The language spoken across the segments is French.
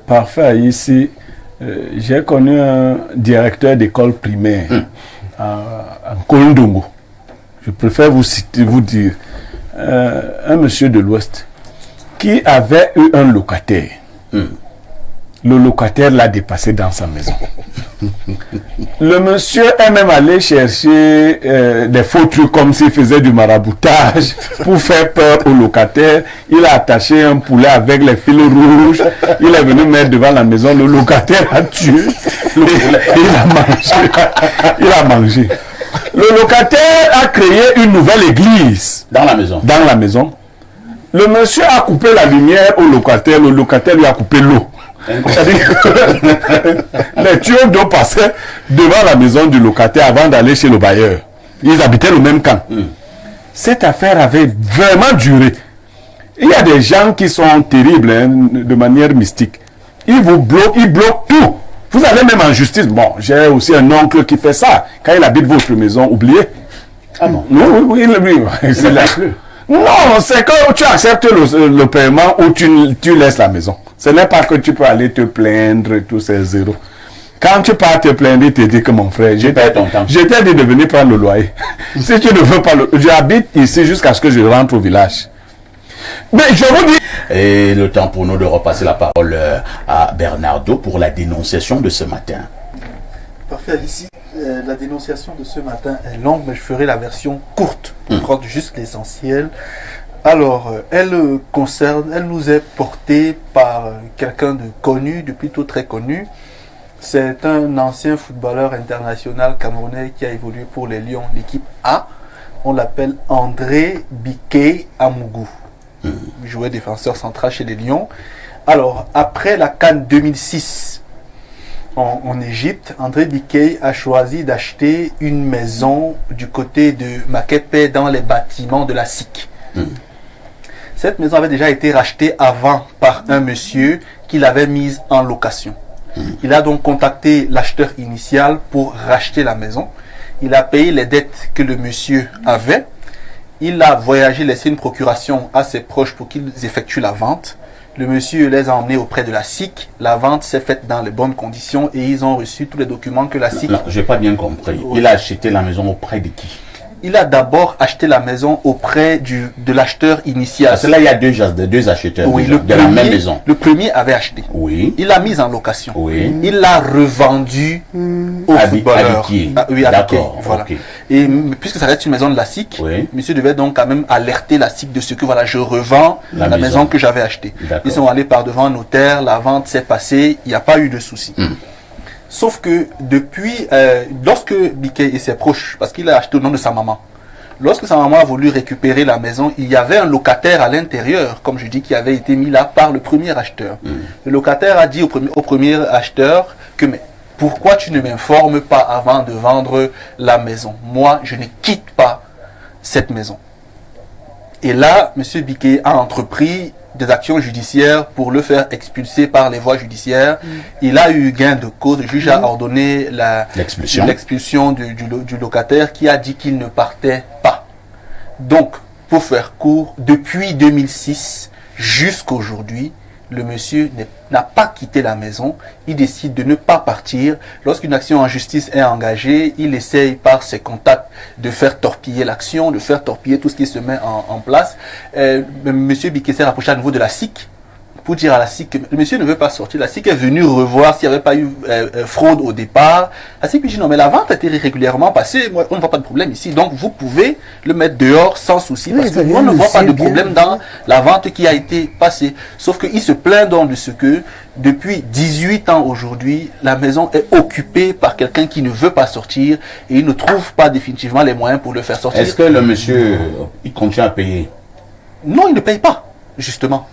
Parfait, ici, j'ai connu un directeur d'école primaire en Kolndongo. Je préfère vous dire, un monsieur de l'Ouest qui avait eu un locataire. Le locataire l'a dépassé dans sa maison. Le monsieur est même allé chercher des faux trucs comme s'il faisait du maraboutage pour faire peur au locataire. Il a attaché un poulet avec les fils rouges. Il est venu mettre devant la maison. Le locataire a tué. Il a mangé. Le locataire a créé une nouvelle église. Dans la maison. Dans la maison. Le monsieur a coupé la lumière au locataire. Le locataire lui a coupé l'eau. C'est-à-dire que les tuyaux d'eau passaient devant la maison du locataire avant d'aller chez le bailleur. Ils habitaient le même camp. Cette affaire avait vraiment duré. Il y a des gens qui sont terribles de manière mystique. Ils vous bloquent, ils bloquent tout. Vous allez même en justice. Bon, j'ai aussi un oncle qui fait ça. Quand il habite votre maison, oubliez. Ah bon? Oui, c'est là. Non, c'est quand tu acceptes le paiement ou tu laisses la maison. Ce n'est pas que tu peux aller te plaindre et tous ces zéros. Quand tu pars te plaindre, il te dit que mon frère, je t'ai dit de venir prendre le loyer. Si tu ne veux pas j'habite ici jusqu'à ce que je rentre au village. Mais je vous dis... Et le temps pour nous de repasser la parole à Bernardo pour la dénonciation de ce matin. Parfait, ici, la dénonciation de ce matin est longue, mais je ferai la version courte pour prendre juste l'essentiel. Alors, elle nous est portée par quelqu'un de connu, de plutôt très connu. C'est un ancien footballeur international camerounais qui a évolué pour les Lions, l'équipe A. On l'appelle André Bikey Amougou. Il jouait défenseur central chez les Lions. Alors, après la CAN 2006 en Égypte, André Bikey a choisi d'acheter une maison du côté de Makepe dans les bâtiments de la SIC. Cette maison avait déjà été rachetée avant par un monsieur qui l'avait mise en location. Il a donc contacté l'acheteur initial pour racheter la maison. Il a payé les dettes que le monsieur avait. Il a voyagé, laissé une procuration à ses proches pour qu'ils effectuent la vente. Le monsieur les a emmenés auprès de la SIC. La vente s'est faite dans les bonnes conditions et ils ont reçu tous les documents que la SIC... Non, je n'ai pas bien compris. Oui. Il a acheté la maison auprès de qui? Il a d'abord acheté la maison auprès de l'acheteur initial. Parce que là, il y a deux acheteurs oui, déjà, de la même maison. Le premier avait acheté. Oui. Il l'a mise en location. Oui. Il l'a revendue au footballeur. Oui, d'accord. Voilà. Okay. Et puisque ça reste une maison de la SIC, monsieur devait donc quand même alerter la SIC de ce que voilà, je revends la maison que j'avais achetée. Ils sont allés par devant un notaire, la vente s'est passée, il n'y a pas eu de souci. Sauf que depuis, lorsque Bikey et ses proches, parce qu'il a acheté au nom de sa maman, lorsque sa maman a voulu récupérer la maison, il y avait un locataire à l'intérieur, comme je dis, qui avait été mis là par le premier acheteur. Le locataire a dit au premier acheteur que mais pourquoi tu ne m'informes pas avant de vendre la maison? Moi, je ne quitte pas cette maison. Et là, M. Bikey a entrepris des actions judiciaires pour le faire expulser par les voies judiciaires. Il a eu gain de cause. Le juge a ordonné l'expulsion du locataire qui a dit qu'il ne partait pas. Donc, pour faire court, depuis 2006 jusqu'à aujourd'hui, le monsieur n'a pas quitté la maison. Il décide de ne pas partir. Lorsqu'une action en justice est engagée, il essaye par ses contacts de faire torpiller l'action, de faire torpiller tout ce qui se met en place. Monsieur Bikey s'est rapproché à nouveau de la SIC pour dire à la SIC que le monsieur ne veut pas sortir. La SIC est venue revoir s'il n'y avait pas eu fraude au départ. La SIC lui dit non, mais la vente a été régulièrement passée. Moi, on ne voit pas de problème ici. Donc, vous pouvez le mettre dehors sans souci. Parce que on ne voit pas de problème dans la vente qui a été passée. Sauf qu'il se plaint donc de ce que, depuis 18 ans aujourd'hui, la maison est occupée par quelqu'un qui ne veut pas sortir et il ne trouve pas définitivement les moyens pour le faire sortir. Est-ce que le monsieur, il continue à payer? Non, il ne paye pas, justement.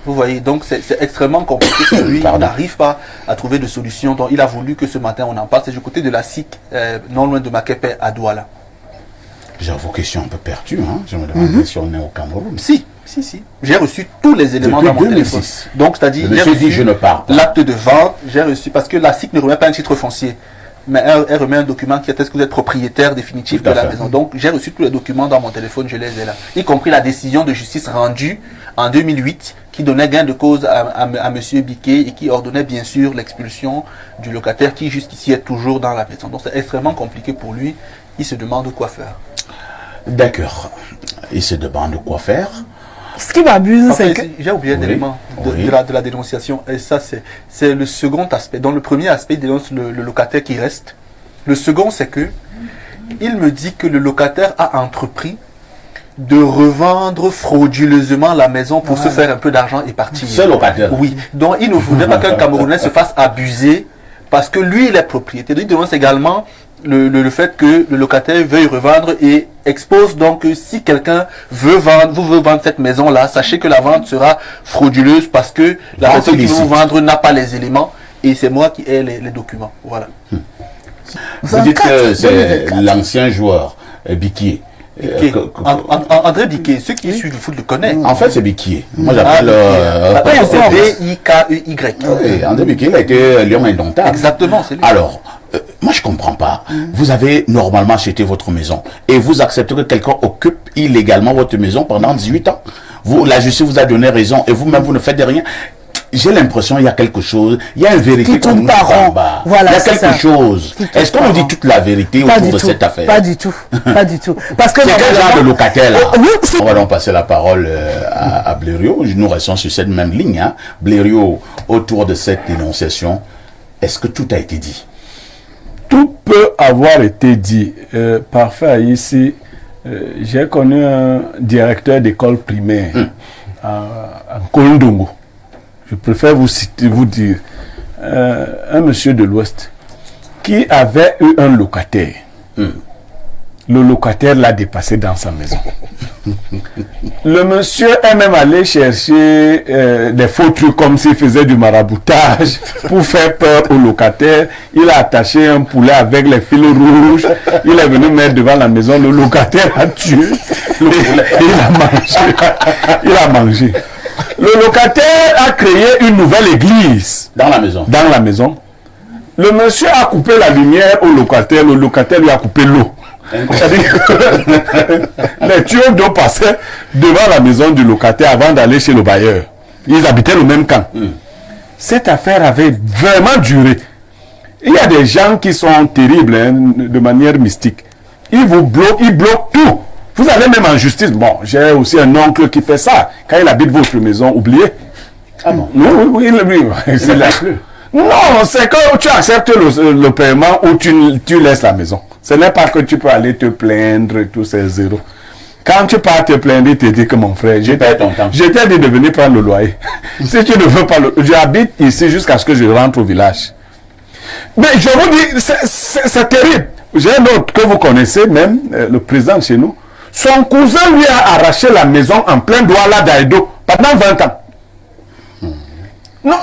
Vous voyez, donc c'est extrêmement compliqué pour lui. Il n'arrive pas à trouver de solution. Donc il a voulu que ce matin on en parle. C'est du côté de la SIC, non loin de Makepe à Douala. J'avoue que je suis un peu perdu. Je me demande si on est au Cameroun. Si. J'ai reçu tous les éléments dans mon téléphone. Donc c'est-à-dire, j'ai reçu l'acte de vente. J'ai reçu, parce que la SIC ne remet pas un titre foncier, mais elle remet un document qui atteste que vous êtes propriétaire définitif de la maison. Donc j'ai reçu tous les documents dans mon téléphone, je les ai là. Y compris la décision de justice rendue en 2008 qui donnait gain de cause à M. Biquet et qui ordonnait bien sûr l'expulsion du locataire qui jusqu'ici est toujours dans la maison. Donc c'est extrêmement compliqué pour lui. Il se demande quoi faire. D'accord. Il se demande quoi faire. Ce qui m'abuse, c'est que... J'ai oublié un élément de la dénonciation. Et ça, c'est le second aspect. Dans le premier aspect, il dénonce le locataire qui reste. Le second, c'est que il me dit que le locataire a entrepris de revendre frauduleusement la maison pour se faire un peu d'argent et partir. Ce locataire. Oui. Donc, il ne voudrait pas qu'un Camerounais se fasse abuser parce que lui, il est propriétaire. Il dénonce également le fait que le locataire veuille revendre et expose donc que si quelqu'un veut vendre cette maison-là, sachez que la vente sera frauduleuse parce que la personne qui veut vous vendre n'a pas les éléments et c'est moi qui ai les documents. Voilà. Vous dites que c'est l'ancien joueur, Biquet. André Biquet, ceux qui suivent le foot le connaissent. En fait, c'est Biquet. Moi, j'appelle... c'est B-I-K-E-Y. Oui, André Biquet, il a été Lion indomptable. Exactement, c'est lui. Alors, moi, je ne comprends pas. Vous avez normalement acheté votre maison et vous acceptez que quelqu'un occupe illégalement votre maison pendant 18 ans. La justice vous a donné raison et vous-même, vous ne faites rien. J'ai l'impression qu'il y a quelque chose, il y a une vérité qu'on nous combat. Voilà, il y a quelque chose. Est-ce qu'on nous dit toute la vérité autour de cette affaire? Pas du tout, pas du tout. Parce que c'est quel genre de locataire là? On va donc passer la parole à Blériot. Nous restons sur cette même ligne. Hein. Blériot, autour de cette dénonciation, est-ce que tout a été dit? Tout peut avoir été dit. Parfait, ici, j'ai connu un directeur d'école primaire en Kondongo. Je préfère vous dire, un monsieur de l'Ouest qui avait eu un locataire. Le locataire l'a dépassé dans sa maison. Le monsieur est même allé chercher des faux trucs comme s'il faisait du maraboutage pour faire peur au locataire. Il a attaché un poulet avec les fils rouges. Il est venu mettre devant la maison. Le locataire a tué. Il a mangé. Le locataire a créé une nouvelle église. Dans la maison. Dans la maison. Le monsieur a coupé la lumière au locataire. Le locataire lui a coupé l'eau. C'est-à-dire que les tuyaux d'eau passaient devant la maison du locataire avant d'aller chez le bailleur. Ils habitaient le même camp. Cette affaire avait vraiment duré. Il y a des gens qui sont terribles de manière mystique. Ils bloquent tout. Vous allez même en justice. Bon, j'ai aussi un oncle qui fait ça. Quand il habite votre maison, oubliez. Ah bon? Oui, c'est là. Non, c'est que tu acceptes le paiement ou tu laisses la maison. Ce n'est pas que tu peux aller te plaindre et tous ces zéros. Quand tu pars te plaindre, il te dit que mon frère, je t'ai dit de venir prendre le loyer. Si tu ne veux pas j'habite ici jusqu'à ce que je rentre au village. Mais je vous dis, c'est terrible. J'ai un autre que vous connaissez même, le président chez nous. Son cousin lui a arraché la maison en plein Douala d'Aïdo pendant 20 ans. Non,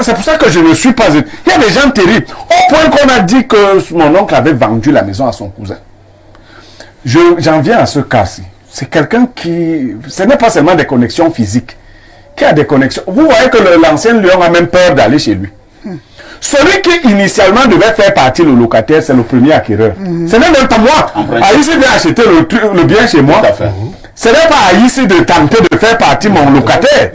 c'est pour ça que je ne suis pas... Il y a des gens terribles. Au point qu'on a dit que mon oncle avait vendu la maison à son cousin. J'en viens à ce cas-ci. C'est quelqu'un qui... Ce n'est pas seulement des connexions physiques. Qui a des connexions... Vous voyez que l'ancien lion a même peur d'aller chez lui. Celui qui initialement devait faire partie le locataire, c'est le premier acquéreur. Ce n'est même pas moi. Aïssi vient acheter le bien chez moi. Ce n'est pas Aïssi de tenter de faire partie mon locataire.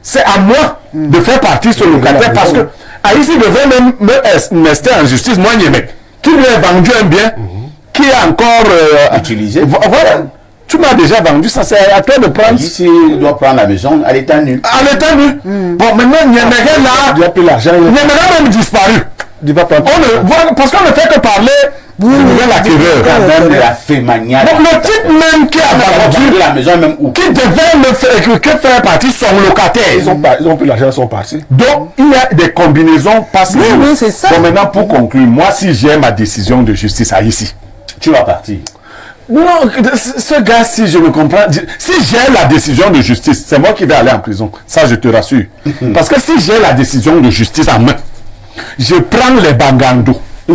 C'est à moi de faire partie ce locataire parce que Aïssi devait même me rester en justice, moi Niémé, qui lui a vendu un bien qui est encore utilisé. Voilà. Tu m'as déjà vendu, ça c'est à toi de prendre. Ici, il doit prendre la maison à l'état nu. À l'état nu. Bon, maintenant, Niéméga là, il n'a plus l'argent. Niéméga a même disparu. Parce qu'on ne fait que parler de l'acquéreur. Même la fémania. Donc le type même qui a vendu la maison, même où. Qui devait faire partie son locataire. Ils ont pris l'argent, ils sont partis. Donc il y a des combinaisons passées. Oui, c'est ça. Bon, maintenant pour conclure, moi si j'ai ma décision de justice à ici, tu vas partir. Non, ce gars, si je me comprends, si j'ai la décision de justice, c'est moi qui vais aller en prison. Ça, je te rassure. Parce que si j'ai la décision de justice en main, je prends les bangandos. Les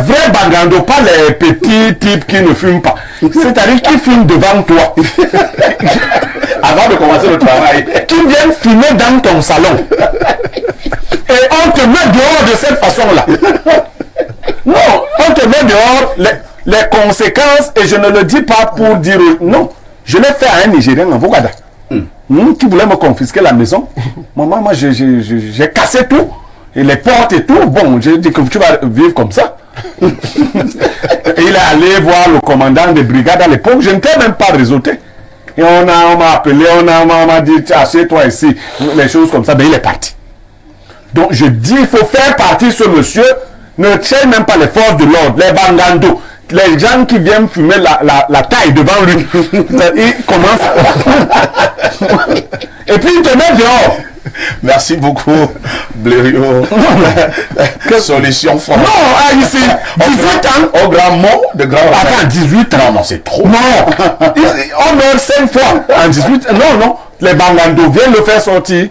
vrais bangandos, pas les petits types qui ne fument pas. C'est-à-dire qui fument devant toi. Avant de commencer le travail. Qui viennent fumer dans ton salon. Et on te met dehors de cette façon-là. Non, on te met dehors. Les conséquences, et je ne le dis pas pour dire non, Je l'ai fait à un Nigérien en Bogada. Qui voulait me confisquer la maison. Moi, j'ai cassé tout. Et les portes et tout. Bon, j'ai dit que tu vas vivre comme ça. Et il est allé voir le commandant de brigade à l'époque. Je n'étais même pas réseauté. Et on m'a appelé, on m'a dit, assieds-toi ici. Les choses comme ça. Ben, il est parti. Donc, je dis, il faut faire partie ce monsieur. Ne tient même pas les forces de l'ordre, les bangandos. Les gens qui viennent fumer la taille devant lui, ils commencent et puis ils te mettent dehors. Merci beaucoup, Blériot. Solution forte. Non, ici, 18 ans. Au grand mot de grand. Attends, 18 ans. Non, c'est trop. Non, on meurt 5 fois. En 18 ans. Non, les bangandos viennent le faire sortir.